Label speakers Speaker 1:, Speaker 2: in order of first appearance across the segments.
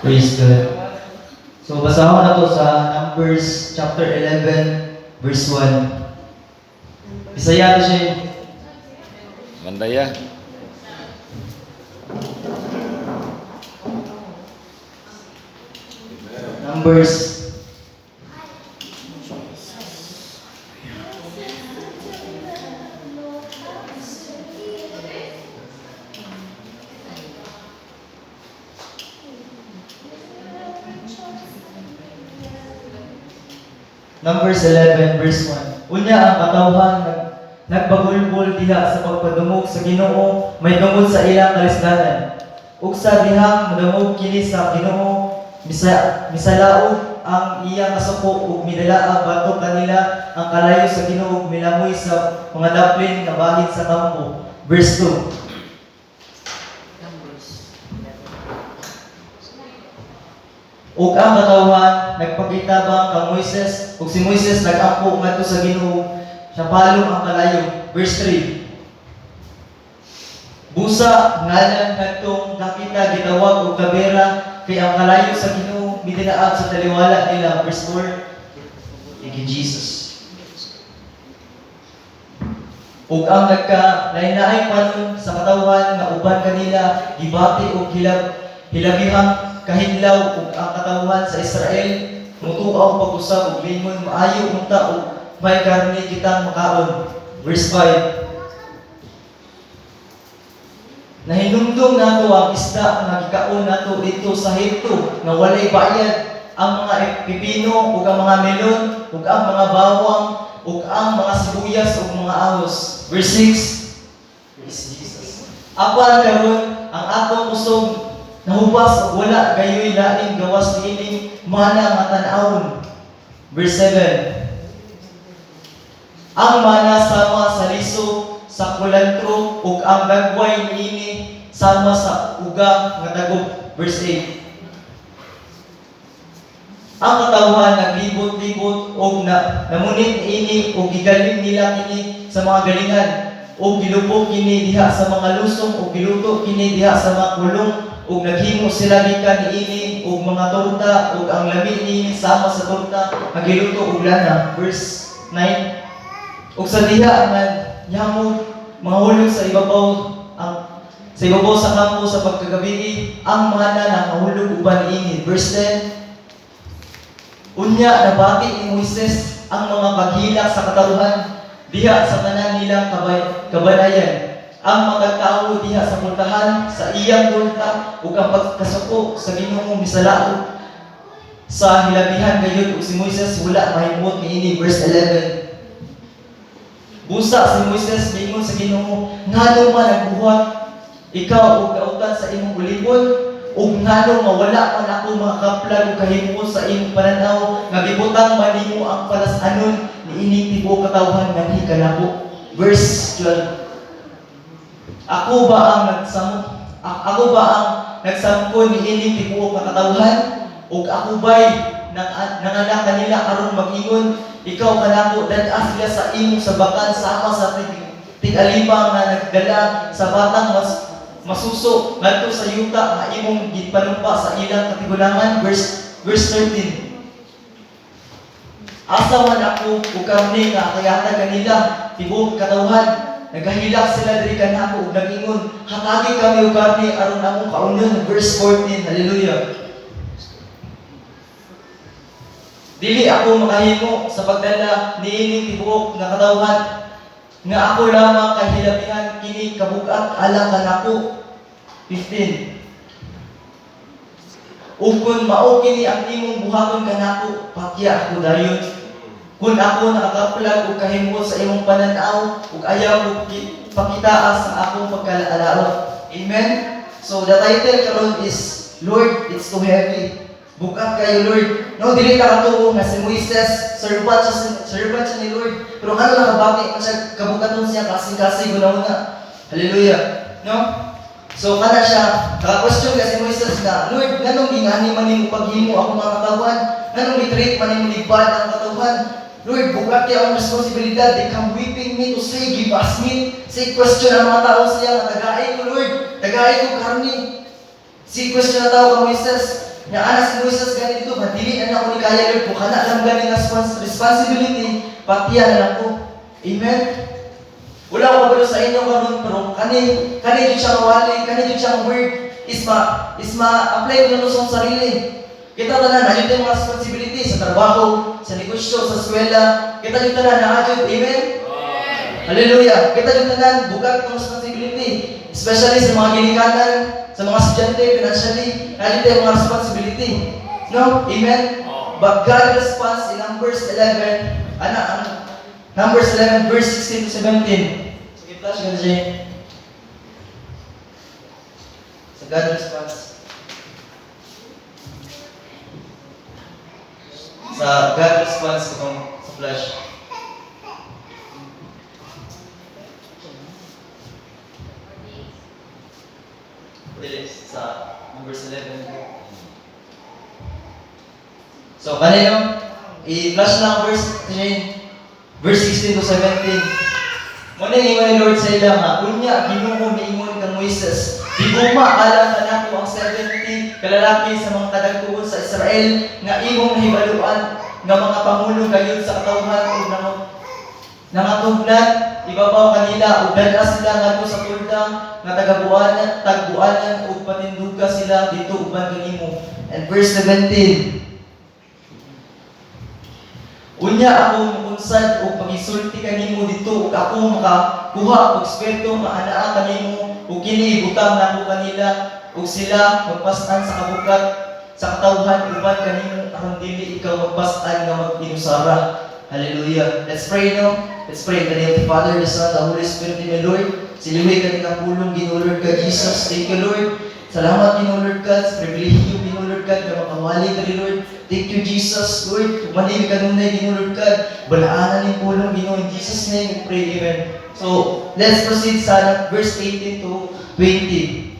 Speaker 1: Praise God. So, basahan na to sa Numbers chapter 11, verse 1. Isaya to siya.
Speaker 2: Mandaya.
Speaker 1: Numbers. Numbers 11, verse 1. Unya ang katawhan nagbagulbol diha sa pagpadungog sa Ginoo, may tungod sa ilang kalisdanan. Ug sa dihang madungog kini sa Ginoo, misalaog ang iyang kasuko ug midala batok kanila ang kalayo sa Ginoo ug milamoy sa mga daplin nga bahin sa kampo. Verse 2. Ug ang katawhan nagpakitabang kang Moises, ug si Moises nag-ampo ngadto sa Ginoo, siya palong ang kalayo. Verse 3. Busa ngalan ngadtong nakita gitawag og kabera kay ang kalayo sa Ginoo midinaag sa taliwala nila. Verse 4. Thank you, Jesus. Ug ang nagka-lain-laing panon sa katawhan nga uban kanila gibati og hilabihang kahidlaw ug ang katawhan sa Israel mutuaw pag-usab og lingon maayo unta ug may karne kitang makaon. Verse 5. Nahinumdum nato ang isda nga gikaon nato dito sa Hito nga walay bayad, ang mga pipino ug ang mga melon ug ang mga bawang ug ang mga sibuyas ug mga ahos. Verse 6. Praise Jesus. Apan karon ang atong kusog nahubas ug wala gayoy laing gawas niining mana nga tan-awon. Verse 7. Ang mana sama sa liso, sa kulantro, ug ang dagway niini sama sa uga nga dagok. Verse 8. Ang katawhan naglibot-libot ug namunit niini ug gigaling nila kini sa mga galingan ug gilubog kini diha sa mga lusong ug giluto kini diha sa mga kulong ug naghimo sila gikan niini ug mga torta ug ang lami niini sama sa torta nga giluto ug lana. Verse 9. Ug sa diha nga yamo mga hulog sa ibabaw sa kampo sa pagkagabi ang mana nakahulog uban ini. Verse 10. Unya nabati ni Moises ang mga paghilak sa katawhan diha sa tanan nilang kabanayan. Ang mga tao diha sa pultahan sa iyang pulta ug ang pagkasuko sa Ginoo misalao sa hilabihan gayud ug si Moises wala mahimot niini. Verse 11. Busa si Moises mingon sa Ginoo, ngano man nagbuhat ikaw ug kautan sa imong ulibon ug ngano mawala man ako mga kaplag ug kahimo sa imong pananaw nga gibutang man nimo ang palas-anon niining tibuok katawhan nganhi kanako. Verse 12. Ako ba ang nagsamko niining tibuok katawhan ug ako ba'y nanganak kanila aron mag-ingon ikaw kanako dan-as sila sa imong sabakan sama sa tig-alima nga nagdala sa batang masuso ngadto sa yuta nga imong gipanumpa sa ilang katigulangan. Verse 13. Asa man ako ug kami nga kayata kanila tibuok katawhan nagahilak sila diri kanako ug nagingon hatagi kami ug karne aron among kaunon. Verse 14. Hallelujah. Dili ako makahimo sa pagdala niining tibuok nga katawhan nga ako lamang kahilabihan kini kabug-at ala kanako. 15. Ug kun mao kini ang imong buhaton kanako pakya ako dayon. Kun ako nakakaplag ug kahimo sa imong pananaw ug ayaw ug pakitaa sa akong pagkalaalaot. Amen. So the title karon is Lord, it's too heavy. Bukat kayo, Lord. No, dili ka katuo nga si Moises, servant siya ni Lord. Pero ano lang bakit siya kabukaton siya kasing-kasing una-una. Hallelujah. No? So kana siya, naka-question ka si Moises na, Lord, nganong gingani man nimo paghimo ako mga katawan? Nganong i-treat man nimo libad ang katawan? Lord, bukat kaya ang responsibilidad. They come weeping me to say, give us meat. Say question ang mga tao siya, tagaay ko, Lord. Tagaay ko karni. Si question na tao ka, Moises. Nya ana si Moises gani dito, madili na ako ni kaya Lord ko kana lang gani nga responsibility, patiya na lang ko. Amen. Wala ko ba sa inyo karon pero kani jud siya wali, kani jud siya word is ma-apply ko na sa sarili. Kita tanan na jud mga responsibility sa trabaho, sa negosyo, sa eskwela. Kita jud tanan na jud. Amen. Hallelujah. Kita jud tanan bugat ng responsibility, especially sa mga ginikanan, sa mga estudyante financially, na jud mga responsibility. No? Amen. But God responds in Numbers 11, Numbers 11 verse 16 to 17. Sige, flash ka na siya. Sa God response. Sa God response itong sa flash. Dili, sa Numbers 11. So, kanino? I-flash lang verse 16 to 17. Muna ingon ni Lord sa ila nga, unya, Ginoo miingon kang Moises, di guma alam ka na ko ang 70 kalalaki sa mga kadagtuon sa Israel, nga imong nahibaluan, nga mga pangulo kayon sa katawhan o nangatugnan, ibabaw kanila, o dala sila nga sa tulda, nga tagbuanan, o patinduga sila dito uban kanimo. And verse 17, unya ako munsad o pagisulti kanimo dito ug ako makakuha og espiritu nga anaa kanimo ug kini ibutang nako kanila ug sila magpas-an sa kabugat sa katawhan uban kanimo aron dili ikaw magpas-an nga mag-inusara. Hallelujah. Let's pray no. Let's pray in the name of the Father, the Son, the Holy Spirit, in the Lord. Siliwi ka ng pulong Ginoo Lord ka Jesus. Thank you Lord. Salamat Ginoo Lord God sa pribilehyo Ginoo Lord God nga makawali ka Lord. Thank you, Jesus, Lord. Manili ka nung na, Ginoo, Lord God. Balaanan yung pulong, Ginoo. In Jesus' name, we pray, amen. So, let's proceed sa verse 18 to 20.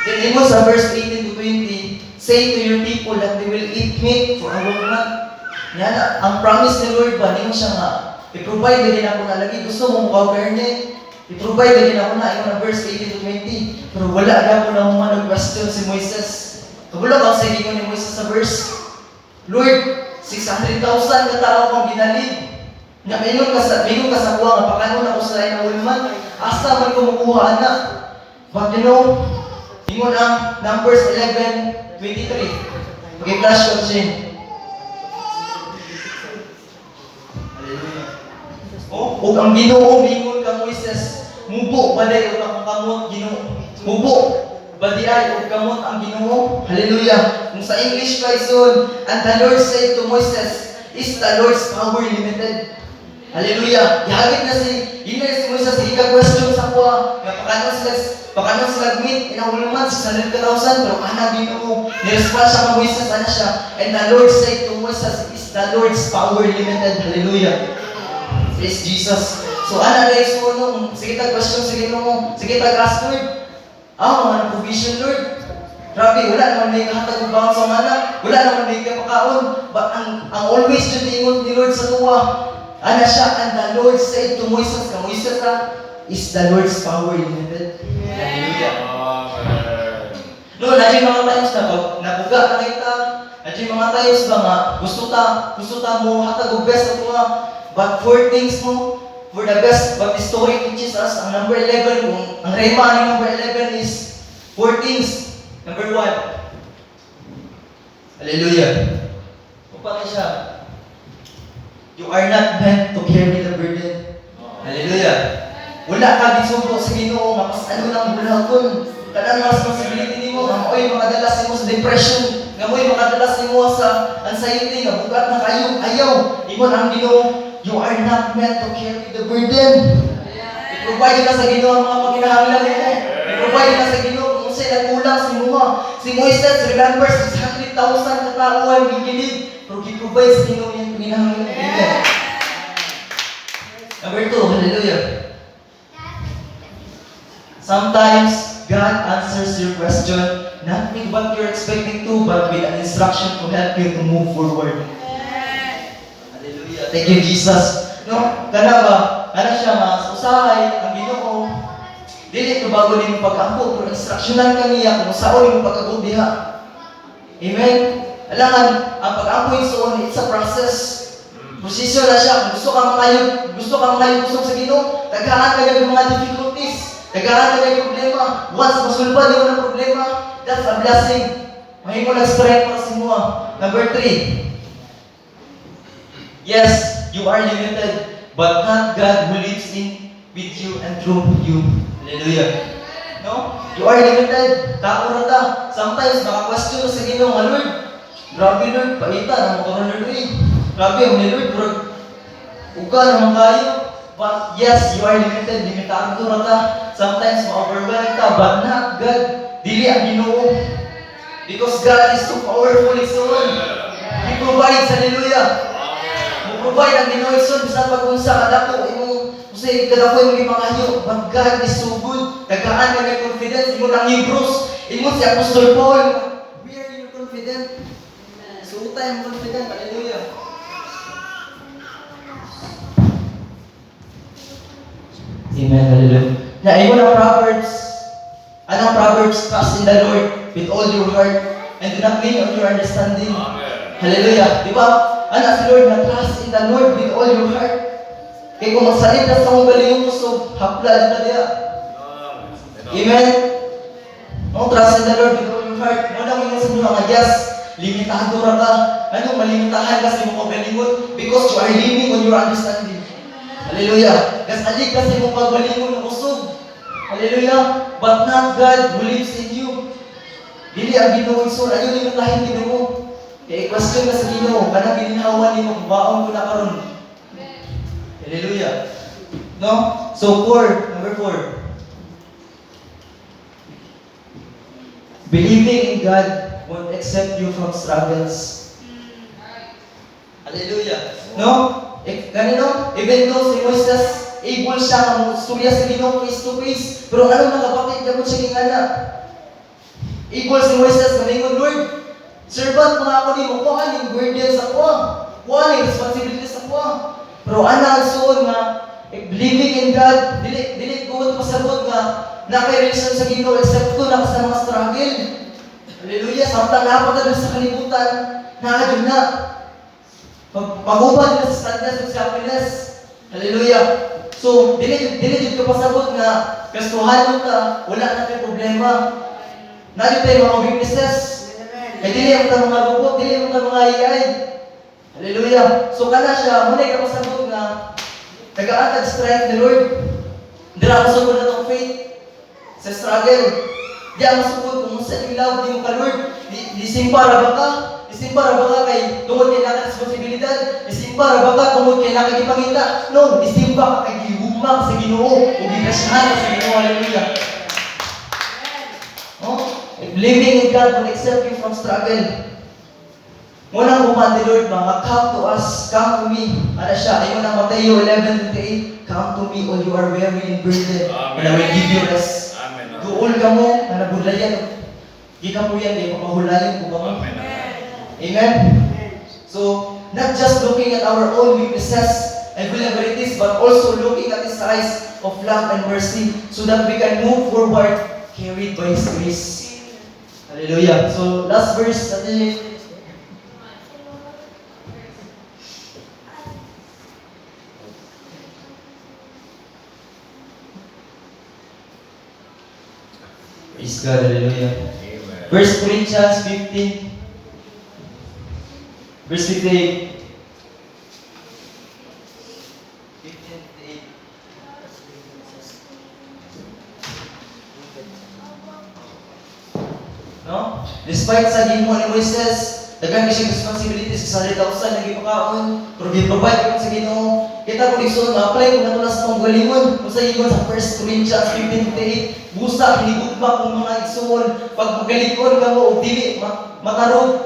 Speaker 1: Then, mo sa verse 18 to 20, say to your people that they will eat meat for a long month. Yan, ang promise ni Lord ba, hindi mo siya nga, i-provide din ako na lagi. Gusto mo mukha karne, i-provide din ako na, ikaw na verse 18 to 20. Pero wala na ako na humanag question si Moises. Kabula ka sa ingon ni Moises sa verse, Lord, 600,000 ka tao kong ginalid. Nga mingon ka sa kuha nga pakano na ko sa lain na ulman. Asa man ko makuha na. But you know, ingon ang Numbers 11:23. Pag-flash ko siya. Hallelujah. O ang Ginoo mingon ka Moises, mubo baday o akong kamot Ginoo. Mubo badiay o kamot ang Ginoo. Hallelujah. Kung sa English version, and the Lord said to Moses, is the Lord's power limited? Hallelujah. Yagit na si Moses, ika-question sa kuha, nga pakano sila meet, inahuluman, 600,000, pero Ginoo. Nirespond siya kay Moses, siya, and the Lord said to Moses, is the Lord's power limited? Hallelujah. Praise Jesus. So, guys, sige question, sige ask Lord. Mga provision, Lord. Grabe, wala naman may kahatag ubang sa mana. Wala naman may kapakaon. But ang always yun ingon ni Lord sa tuwa. Siya, and the Lord said to Moises, is the Lord's power limited? Hallelujah. No, nadyo mga times na nabuga na kita. Nadyo mga times ba nga, gusto ta mo hatag og best na tuwa. But for things mo, for the best, what the story teaches us, ang number 11, ang rema ng number 11 is 4 things. Number 1. Hallelujah. Upang siya. You are not meant to carry the burden. Hallelujah. Wala ka gisugo sa Ginoo nga mas ano nang bulakon. Kanang responsibility nimo nga mo'y makadalas nimo sa depression, nga mo'y makadalas nimo sa anxiety, nga bugat na kayo, ayaw. Ingon ang Ginoo, you are not meant to carry the burden. I-provide na sa Ginoo ang mga pagkinahanglan nimo. I-provide na sa Ginoo kung sa'y nagkulang si Muha. Si Moises, remember, 600,000 katauhan gigilig. Pero i-provide sa Ginoo yung pagkinahanglan nimo. Number 2, hallelujah. Sometimes, God answers your question not with what you're expecting to, but with an instruction to help you to move forward. Hallelujah. Thank you, Jesus. No, kana siya mas usahay ang Ginoo. Dili to bago nimo pag-ampo, pero instructional kaniya kung saan nimo pag-abot diha. Amen. Alangan ang pag-ampo isuon, it's a process. Posisyon na siya. Kung gusto kang maayog kusog sa Ginoo, tagaan ka ng mga difficulties, tagaan ka ng problema. Once masulpan niyo ng problema, that's a blessing. Mahimo nag-strength para sa imo. Number 3. Yes, you are limited, but not God who lives in with you and through you. Hallelujah. No? You are limited. Tao na ta. Sometimes, maka-question sa Ginoo nga, Lord, grabe Lord, paita na mo karon Lord eh. Grabe, ang Lord, bro. Uga naman kayo. But yes, you are limited. Limitado na ta. Sometimes, ma-overwhelmed ka, but not God. Dili ang Ginoo. Because God is so powerful, Ison. He provides, hallelujah. Mo-provide ang Ginoo, Ison. Sa pag-unsa, kadako, kasi kadako yung ipangayo. But God is so good. Tagaan ka may confidence. Imo ng Hebrews. Imo si Apostol Paul. We are you confident? So, time confident. Hallelujah. Amen. Hallelujah. Na imo ng Proverbs. Anong Proverbs? Trust in the Lord with all your heart and do not lean on your understanding.
Speaker 2: Amen.
Speaker 1: Hallelujah. Di ba? Ano si Lord na trust in the Lord with all your heart. Kaya kung magsalita sa mong galingong kusog, hapla dito diya. Amen? No, trust in the Lord with all your heart. Muna mo sa mga yes, limitado ra ka. Anong malimitahan kasi mo kagalingon? Because you are leaning on your understanding. Hallelujah. Kasalig kasi mo pagbalingon ng kusog. Hallelujah. But not God who lives in you. Dili ang Ginoo Ison. Ayaw limitahin Ginoo. Kaya question ka sa Ginoo. Kanang gininhawan nimo kung baon ko na karon. Hallelujah. No? So, number 4. Believing in God won't accept you from struggles. Hallelujah. No? Ganito, even though si Moises, able siya ang istorya sa Ginoo face to face, pero ano nakapatid na po siya ngana? Able si Moises, maningon, Lord, servant mga ako ni mo, kuha ng burden sa kuha. Kuha ng responsibility sa kuha. Pero ana suon nga believing in God, dili ko pasabot nga na kay relasyon sa Ginoo except to na sa mga struggle. Hallelujah. Samtang napagod sa kalibutan, naadyo na. Pag-uban na sa standards of happiness. Hallelujah. So, dili ko pasabot nga kastuhan ta, wala na kay problema. Nadyo tayo mga weaknesses. Kaya dili ang mga lubot, dili ang mga iyay. Hallelujah. So kana siya, muna ka pasabot nga tagaan strength ni Lord. Dira masugod na tong faith sa struggle. Di ang masugod kung sa yung love di mo ka Lord. Di simpara ba ka? Di simpara ba ka kay tungod kay nakang responsibilidad? Di simpara ba ka tungod kay nakang ipangita? No, di simpa ka kay gihugma sa Ginoo o gikasyahan sa Ginoo. Hallelujah. Oh, living in God will accept you from struggle. Munang human ni Lord mga, come to us, come to me. Ano siya? Ayun ang Mateo 11:28. Come to me all you are weary and burdened, and I will give you rest.
Speaker 2: Amen.
Speaker 1: Duol ka mo, na nabudlayan. Di ka po yan, di papahulayan ko ka mo.
Speaker 2: Amen.
Speaker 1: Amen? So, not just looking at our own weaknesses and vulnerabilities, but also looking at His eyes of love and mercy so that we can move forward carried by His grace. Hallelujah. So, last verse natin. Praise God, hallelujah.
Speaker 2: Amen.
Speaker 1: 1 Corinthians 15, verse 58. 15:58. No? Despite sa gimo ni Moises, dagan siya responsibilities sa 1,000 lagi pakaon, pero gi-provide ko sa Ginoo. Kita ko igsoon ma-apply ko na sa tong galingon. Kung sa ingon sa 1 Corinthians 15:58, busa hinigugma kung mga igsoon, pag magalikon ka mo og dili matarog,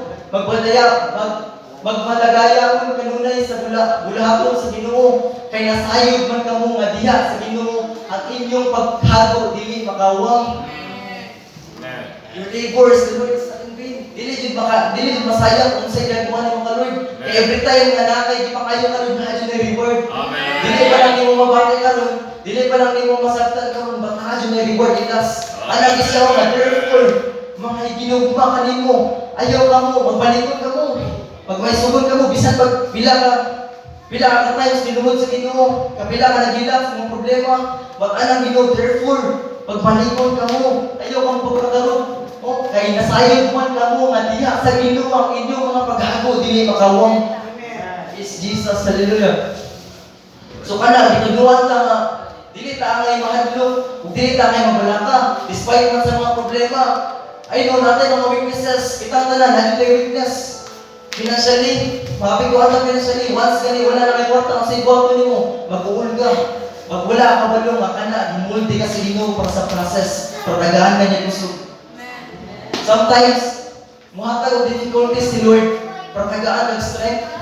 Speaker 1: magmalagaya mo kanunay sa bulahapon sa Ginoo, kay nasayod man kamo nga diha sa Ginoo at inyong paghago dili makawang. Your labors, the Lord is not in vain. Dili jud masayang kung sa ginagawa ni mga Lord. Kaya every time nga nakay di pa kayo karon na adyo na reward.
Speaker 2: Amen.
Speaker 1: Dili pa lang imo mabati karon, dili pa lang nimo masabtan karon baka na reward ilas. Anak isaw nga therefore mga ginugma kanimo. Ayaw ka mo magbalikod ka mo. Pag may sugod ka mo bisan pag pila ka times tinungod sa Ginoo, kapila ka nagilak sa mga problema, wag anang Ginoo therefore pagbalikod ka mo. Ayaw kang pagkakarot. O kay nasayod man ka mo nga diha sa Ginoo ang inyong mga paghago dili makawang. Is Jesus, hallelujah. So kana gituduan ta nga dili ta ngay mahadlok, ug dili ta ngay mabalaka despite man sa mga problema. I know natin mga weaknesses, kitang tanan hadlok tay weakness. Financially, mapiguan ta financially, once gani wala na kay kwarta ang sa ibuhaton nimo, mag-uul ka. Pag wala ka balo nga kana gimulti ka sa Ginoo para sa process, pagdagahan ka niya kusog. Sometimes muhatag og difficulties si Lord para tagaan ng strength.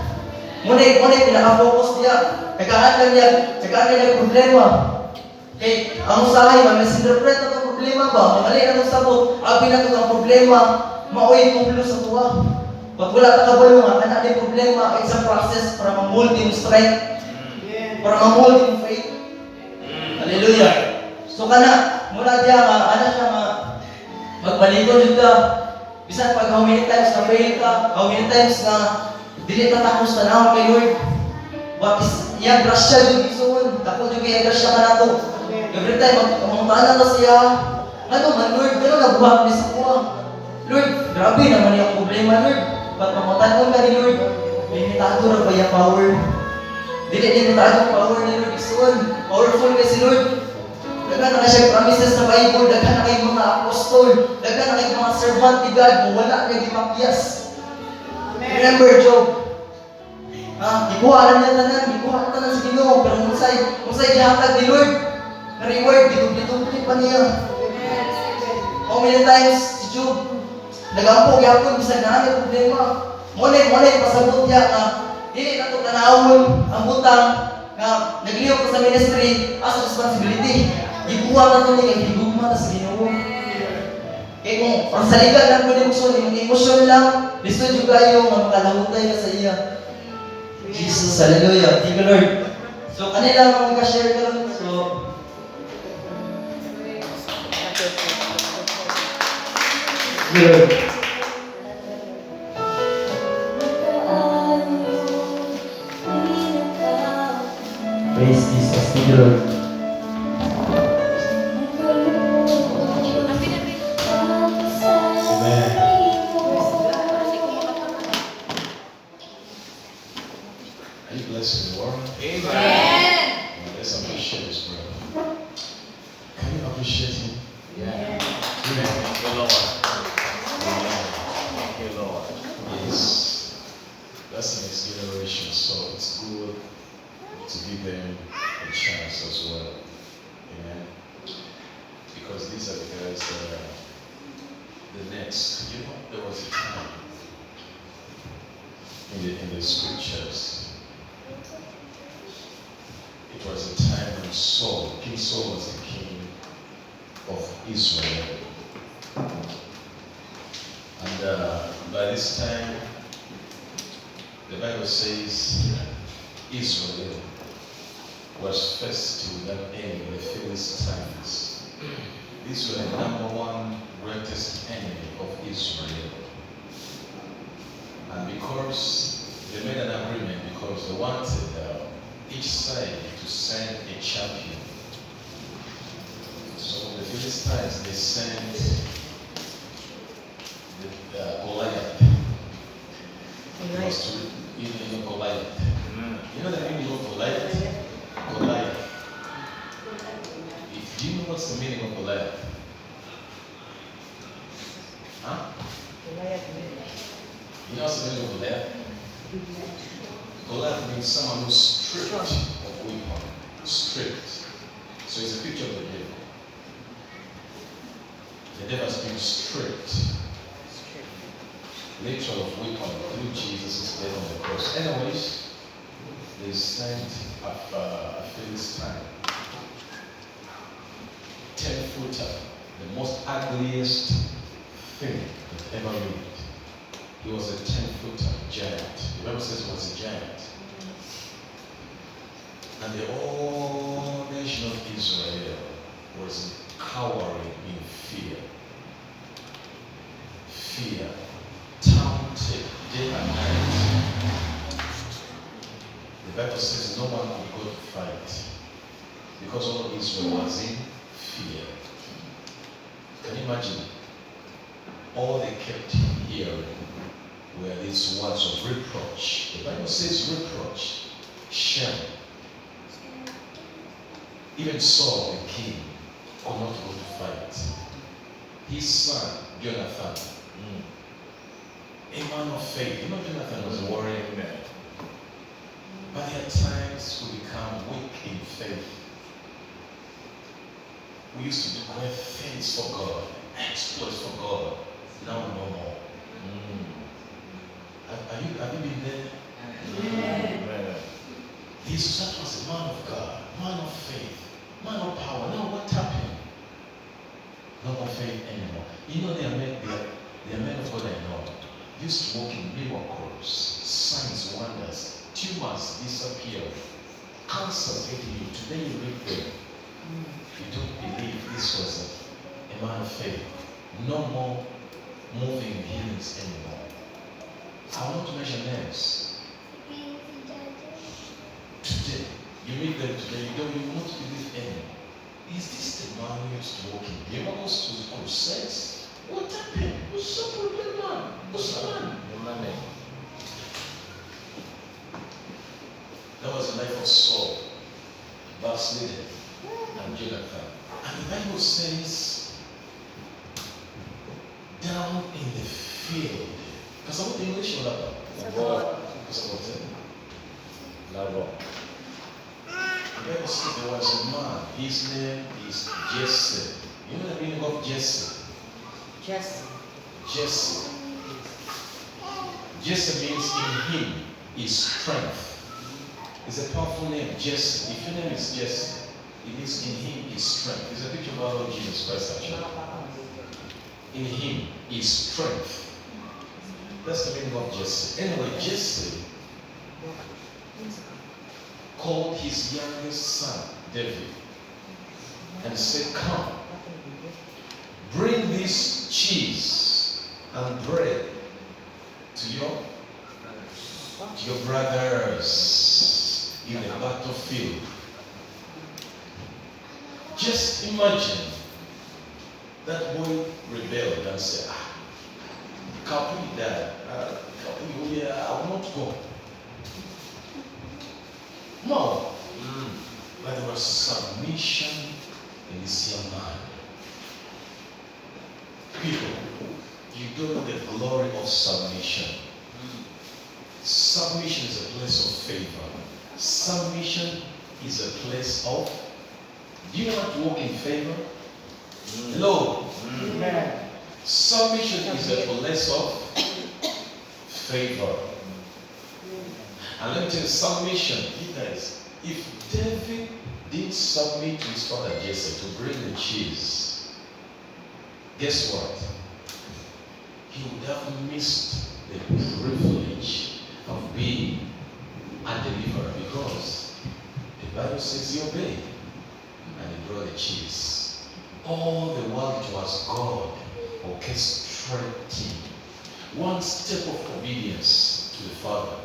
Speaker 1: Munay pinaka-focus niya. Tagaan niya problema. Kay ang usahay man misinterpret ang problema ba? Mali ang sabot. Abi na ang problema, maoy tublo sa tuwa. Pag wala ta kabalo nga kana ni problema, it's a process para ma-multi mo strength. Para ma-multi mo faith. Hallelujah. So kana muna diya nga ana siya nga magbalikod jud ka. Bisan pag how many times na fail ka, how many times na dili ta takos tanawon kay Lord. But iya grasya jud gisuon, dako jud iya grasya kanato. Every time mamutana ta siya, ano man Lord, pero nabuhat ni sa kuha. Lord, grabe naman yung problema Lord. Ba't mamutanon ka ni Lord? Limitado ra ba yung power? Dili limitado ang power ni Lord gisuon. Powerful kay si Lord. Daghan na siya promises sa Bible, daghan na kay mga apostol, daghan na kay mga servant ni God, wala kay gipakyas. Remember Job. Gikuha na niya tanan sa Ginoo, pero musay gihatag ni Lord. Na reward gitug-gitug pa niya. How many times si Job nagampo gyapon bisag naa ni problema. Monay pasabot niya nga dili na to tanawon ang butang nga nagliyo ko sa ministry as responsibility. Gikuha na to niya gigugma ta sa Ginoo. Kaya kung ang saligan lang ko yung emosyon lang, listo yung kayo nga makalahutay ka sa iya. Jesus, hallelujah. Thank you, Lord. So, kanila mga mag-share ka lang. So, thank you, Lord. Praise Jesus. Thank you, Lord.
Speaker 3: In the scriptures, it was a time when King Saul was the king of Israel. And by this time, the Bible says Israel was faced with that enemy, the Philistines. These were the number one greatest enemy of Israel. And because they made an agreement, because they wanted each side to send a champion. So the Philistines, they sent Goliath. It was to Goliath. You know the meaning of Goliath? Goliath. Do you know what's the meaning of Goliath? Huh? You know what's the meaning of Goliath? Goliath means someone who's stripped of weapon. Stripped. So it's a picture of the devil. The devil has been stripped. Literal of weapon through Jesus' death on the cross. Anyways, they sent a Philistine. 10-footer, the most ugliest thing that ever lived. He was a 10-footer giant. The Bible says he was a giant. And the whole nation of Israel was cowering in fear. Fear, taunted day and night. The Bible says no one could go to fight because all Israel was in fear. Can you imagine? All they kept hearing were these words of reproach. The Bible says reproach, shame. Even Saul, the king, could not go to fight. His son, Jonathan, a man of faith. You know, Jonathan was a warrior man. But there are times we become weak in faith. We used to do great things for God, exploits for God. Now no more. Have you been there? Jesus was a man of God, man of faith, man of power. Now what happened? No more faith anymore. You know, they are men of God I know. Used to walk in miracles, signs, wonders, tumors disappear, cancers getting you. Today you read them. You don't believe this was a man of faith. No more moving healings anymore. I want to mention names. Today, you meet them today, you won't believe anymore. Is this the man who used to walk in miracles, to crusades? What happened? What's up with the man? What's the man? That was the life of Saul, backslidden, and Jonathan. And the Bible says, down in the field. Because I want the English or Lava? Because I want it. Lava. The Bible says there was a man, his name is Jesse. You know the meaning of Jesse?
Speaker 4: Jesse.
Speaker 3: Jesse. Jesse means in him is strength. It's a powerful name, Jesse. If your name is Jesse, it means in him is strength. It's a picture of our Lord Jesus Christ actually. In him is strength. That's the meaning of Jesse. Anyway, Jesse called his youngest son, David, and said, come, bring this cheese and bread to your brothers in the battlefield. Just imagine that boy rebelled and said, Kapui died. I will not go. No. But there was submission in this young man. People, you don't know the glory of submission. Submission is a place of favor. Submission is a place of. Do you want to walk in favor? Hello. Submission is a place of favor. And let me tell you, submission, you guys, if David didn't submit to his father Jesse to bring the cheese, guess what? He would have missed the privilege of being a deliverer, because the Bible says he obeyed and he brought the cheese. All the while it was God orchestrating one step of obedience to the Father.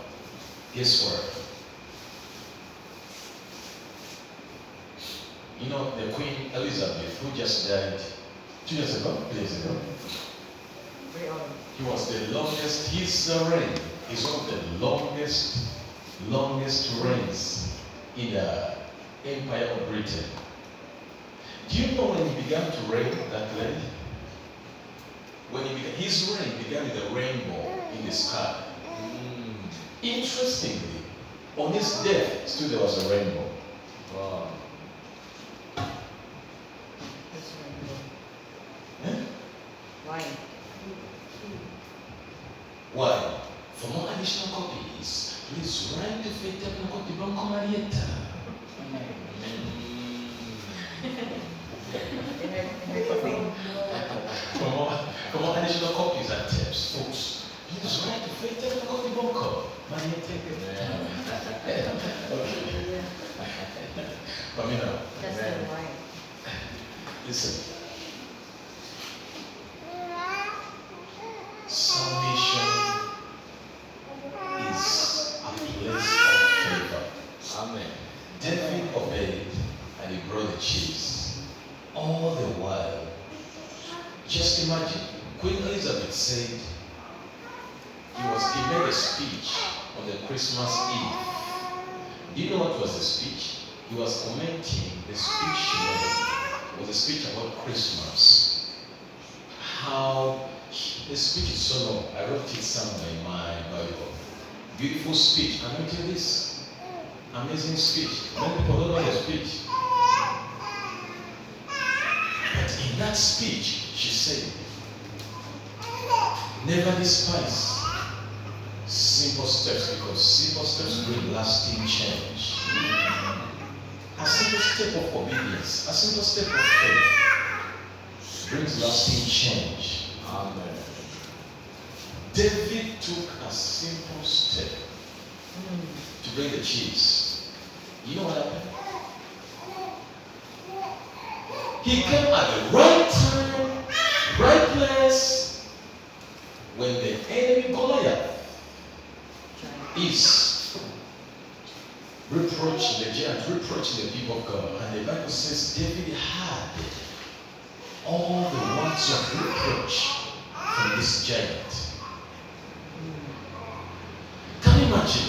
Speaker 3: Guess what? You know, the Queen Elizabeth, who just died 2 years ago, 3 years ago. He was the longest, his reign is one of the longest reigns in the Empire of Britain. Do you know when he began to reign, that lady? When he began, his reign began with a rainbow in the sky. Interestingly, on his death, still there was a rainbow. Wow.
Speaker 4: Why?
Speaker 3: Why? For more additional copies, please write to Faith Copy Banco Marietta. For more additional copies and tips, folks, please write to Faith Copy Banco Marietta. Okay. Listen. Salvation is a place of favor.
Speaker 2: Amen.
Speaker 3: David obeyed and he brought the cheese. All the while, just imagine, Queen Elizabeth said he made a speech on the Christmas Eve. Do you know what was the speech? He was commenting the speech she made. It was a speech about Christmas. How the speech is so long. I wrote it somewhere in my Bible. Beautiful speech. I'm going to tell you this. Amazing speech. Many people don't know the speech. But in that speech, she said, never despise simple steps, because simple steps bring lasting change. A simple step of obedience, a simple step of faith brings lasting change.
Speaker 2: Amen.
Speaker 3: David took a simple step to bring the cheese. You know what happened? He came at the right time, right place, when the enemy Goliath is reproaching the giant, reproaching the people of God. And the Bible says David had all the words of reproach from this giant. Can you imagine?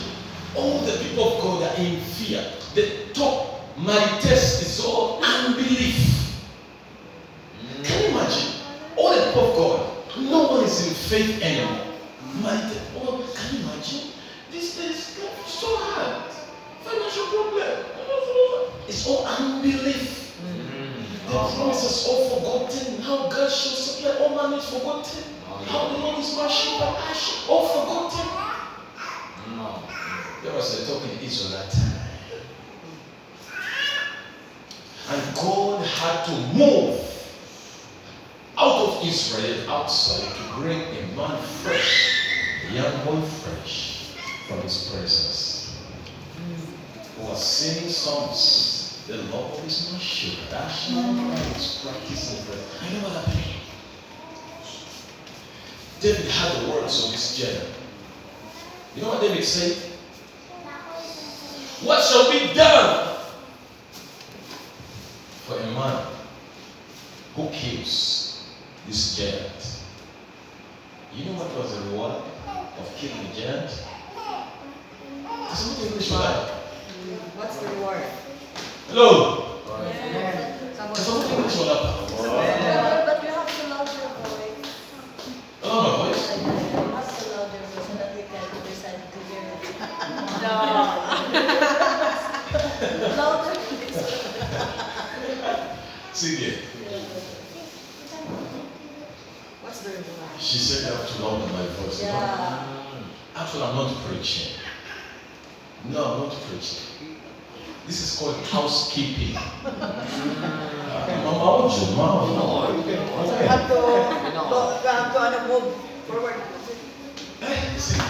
Speaker 3: All the people of God are in fear. The top test is all unbelief. Can you imagine? All the people of God, no one is in faith anymore. Can you imagine? This is so hard. Financial problem. It's all unbelief. The promises all forgotten. How God shall supply all man is forgotten. How the Lord is my sheep and ash, all forgotten. There was a talk in Israel that time. And God had to move out of Israel outside to bring a man fresh, a young boy fresh from his presence. Who was singing songs. The Lord is my shepherd, I shall not rise, practicing breath. I know what happened. David had the words of this general. You know what David said? What shall be done for a man who kills this giant? You know what was the reward of killing the giant? Something English for that.
Speaker 4: What's the reward?
Speaker 3: Hello?
Speaker 4: Yeah.
Speaker 3: Something English for that.
Speaker 5: But you have to loud your voice.
Speaker 3: Hello, my voice.
Speaker 5: You have to loud your voice so that we can decide to hear it. No. Louder, please.
Speaker 3: See again.
Speaker 4: What's the reward?
Speaker 3: She said I have to lower my voice.
Speaker 5: Yeah.
Speaker 3: Actually, I'm not preaching. No, I'm not preaching. This is called housekeeping. Mama, what's your mom?
Speaker 4: You have to move forward.
Speaker 3: See,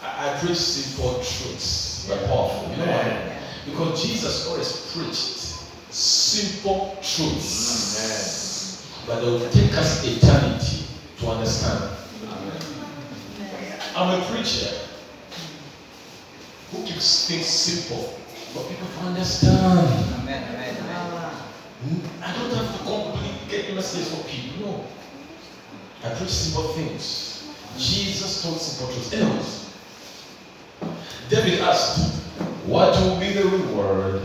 Speaker 3: I preach simple truths, but powerful. You know why? Because Jesus always preached simple truths, but they will take us eternity to understand. I'm a preacher who keeps things simple for people to understand. I don't have to complicate messages for people. No. I preach simple things. Jesus taught simple truths. Anyways, David asked, what will be the reward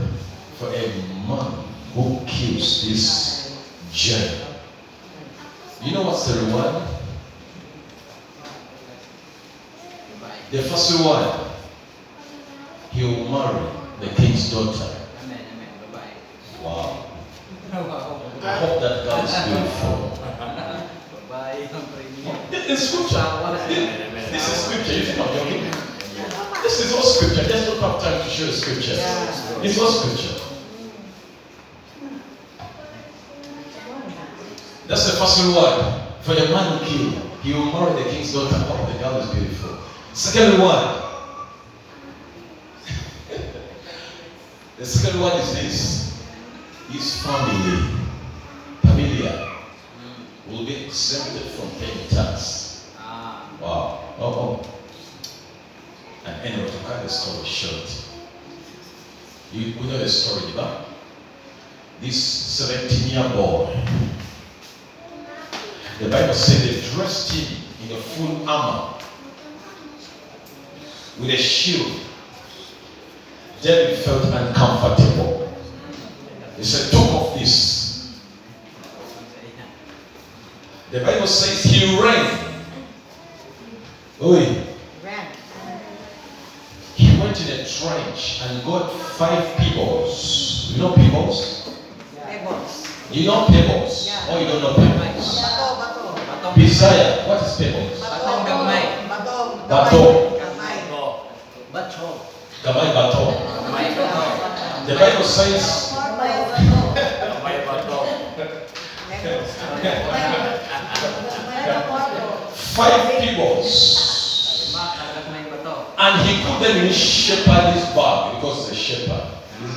Speaker 3: for a man who kills this giant? You know what's the reward? The first reward, he will marry the king's daughter. Wow. I hope that God is beautiful. This is scripture. This is scripture. You think I'm joking? This is all scripture. Just don't have time to show scripture. It's all scripture. That's the first reward. For the man who killed, he will marry the king's daughter. Oh, the girl is beautiful. Second reward. The second reward is this. his familia, will be exempted from paying tax. Wow. Oh. And anyway, to cut the story short, we know the story, right? This 17-year boy, the Bible said they dressed him in a full armor with a shield. David felt uncomfortable. He said, "Took off this." The Bible says he ran.
Speaker 4: Ran.
Speaker 3: He went in a trench and got 5 pebbles. You know pebbles?
Speaker 4: Pebbles.
Speaker 3: You know pebbles?
Speaker 4: Yeah.
Speaker 3: Or you don't know pebbles?
Speaker 4: Bato.
Speaker 3: Bisaya, what is pebbles?
Speaker 4: Bato.
Speaker 3: Bato.
Speaker 4: Gamay.
Speaker 3: Gamay bato. The Bible says five pebbles, and he put them in his shepherd's bag because he's a shepherd.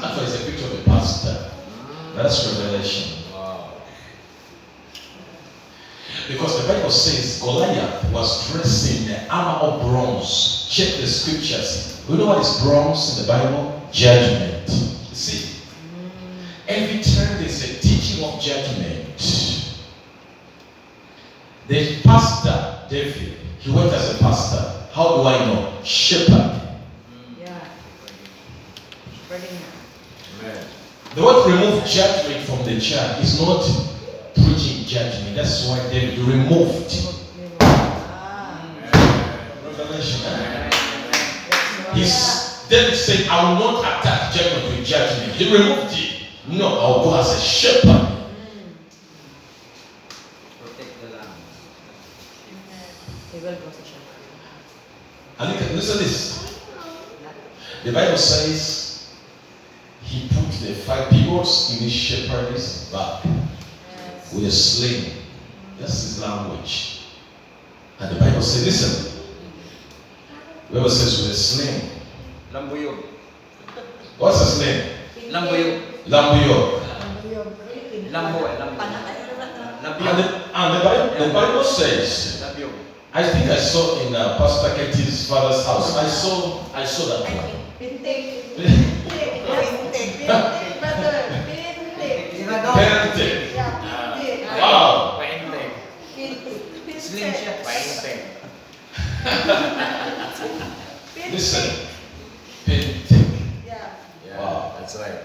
Speaker 3: Actually, it's a picture of a pastor. That's revelation. Because the Bible says Goliath was dressed in the armor of bronze. Check the scriptures. You know what is bronze in the Bible? Judgment. You see, every time there's a teaching of judgment, the pastor, David, he went as a pastor. How do I know? Shepherd.
Speaker 4: Yeah. Spreading.
Speaker 3: The word remove judgment from the church is not preaching judgment. That's why David removed revelation. David said, "I will not attack judgment with judgment." He removed it. No, I will go as a shepherd.
Speaker 4: He will go to shepherd.
Speaker 3: And listen to this. The Bible says he put the 5 pebbles in his shepherd's bag with a sling. That's his language. And the Bible says, listen. The Bible says with a sling.
Speaker 2: Lambuyog.
Speaker 3: What's a sling?
Speaker 2: Lambuyog.
Speaker 3: Lambuyo.
Speaker 2: Lambo.
Speaker 3: And the Bible says,
Speaker 2: Lambuyog.
Speaker 3: I think I saw in Pastor Ketty's father's house. I saw that one. Parenting. Wow.
Speaker 2: Sling siya.
Speaker 3: Listen. Parenting.
Speaker 5: Yeah.
Speaker 3: Wow.
Speaker 2: That's right.